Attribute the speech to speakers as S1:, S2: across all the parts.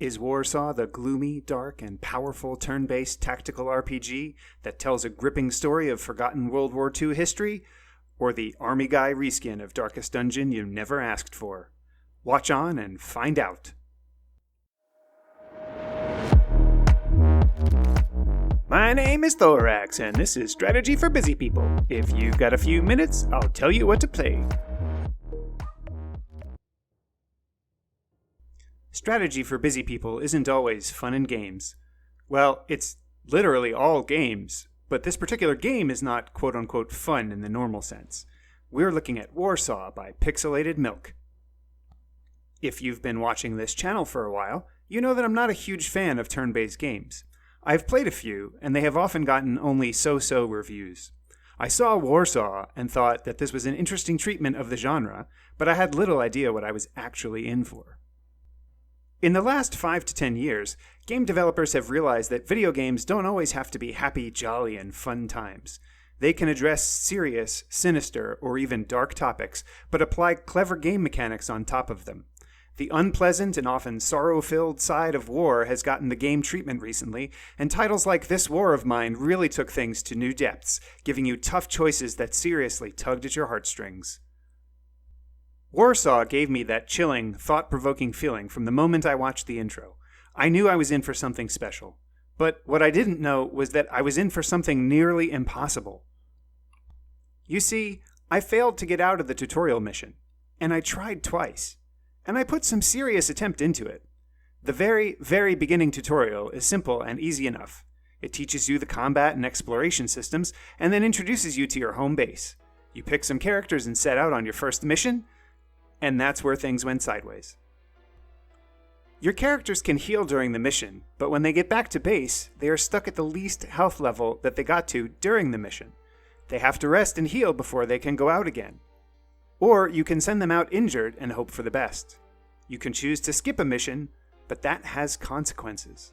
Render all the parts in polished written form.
S1: Is Warsaw the gloomy, dark, and powerful turn-based tactical RPG that tells a gripping story of forgotten World War II history? Or the Army Guy reskin of Darkest Dungeon you never asked for? Watch on and find out. My name is Thorax, and this is Strategy for Busy People. If you've got a few minutes, I'll tell you what to play. Strategy for busy people isn't always fun and games. Well, it's literally all games, but this particular game is not quote-unquote fun in the normal sense. We're looking at Warsaw by Pixelated Milk. If you've been watching this channel for a while, you know that I'm not a huge fan of turn-based games. I've played a few, and they have often gotten only so-so reviews. I saw Warsaw and thought that this was an interesting treatment of the genre, but I had little idea what I was actually in for. In the last 5 to 10 years, game developers have realized that video games don't always have to be happy, jolly, and fun times. They can address serious, sinister, or even dark topics, but apply clever game mechanics on top of them. The unpleasant and often sorrow-filled side of war has gotten the game treatment recently, and titles like This War of Mine really took things to new depths, giving you tough choices that seriously tugged at your heartstrings. Warsaw gave me that chilling, thought-provoking feeling from the moment I watched the intro. I knew I was in for something special. But what I didn't know was that I was in for something nearly impossible. You see, I failed to get out of the tutorial mission, and I tried twice. And I put some serious attempt into it. The very, very beginning tutorial is simple and easy enough. It teaches you the combat and exploration systems, and then introduces you to your home base. You pick some characters and set out on your first mission, and that's where things went sideways. Your characters can heal during the mission, but when they get back to base, they are stuck at the least health level that they got to during the mission. They have to rest and heal before they can go out again. Or you can send them out injured and hope for the best. You can choose to skip a mission, but that has consequences.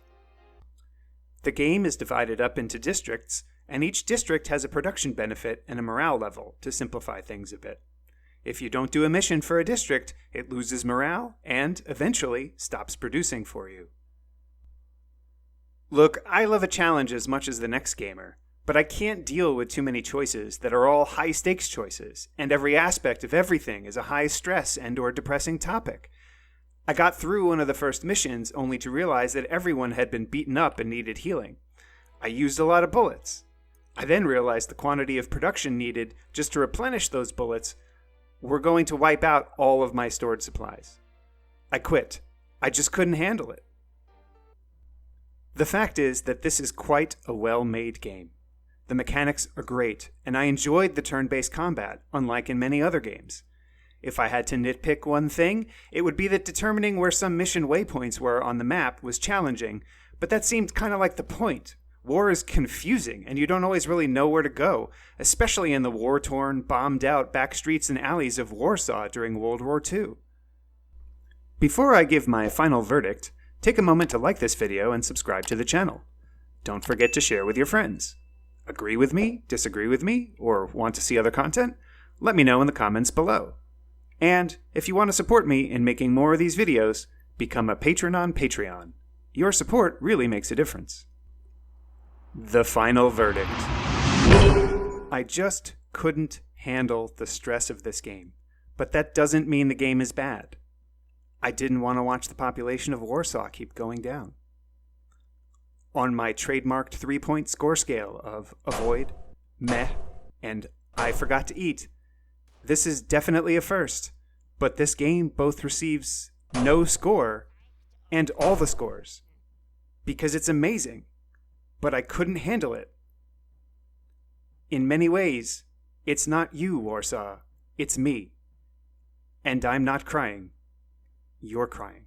S1: The game is divided up into districts, and each district has a production benefit and a morale level to simplify things a bit. If you don't do a mission for a district, it loses morale and, eventually, stops producing for you. Look, I love a challenge as much as the next gamer, but I can't deal with too many choices that are all high-stakes choices, and every aspect of everything is a high-stress and/or depressing topic. I got through one of the first missions only to realize that everyone had been beaten up and needed healing. I used a lot of bullets. I then realized the quantity of production needed just to replenish those bullets were going to wipe out all of my stored supplies. I quit. I just couldn't handle it. The fact is that this is quite a well-made game. The mechanics are great, and I enjoyed the turn-based combat, unlike in many other games. If I had to nitpick one thing, it would be that determining where some mission waypoints were on the map was challenging, but that seemed kind of like the point. War is confusing, and you don't always really know where to go, especially in the war-torn, bombed-out back streets and alleys of Warsaw during World War II. Before I give my final verdict, take a moment to like this video and subscribe to the channel. Don't forget to share with your friends. Agree with me, disagree with me, or want to see other content? Let me know in the comments below. And if you want to support me in making more of these videos, become a patron on Patreon. Your support really makes a difference. The final verdict. I just couldn't handle the stress of this game, but that doesn't mean the game is bad. I didn't want to watch the population of Warsaw keep going down. On my trademarked 3-point score scale of avoid, meh, and I forgot to eat, this is definitely a first, but this game both receives no score and all the scores, because it's amazing. But I couldn't handle it. In many ways, it's not you, Warsaw. It's me. And I'm not crying. You're crying.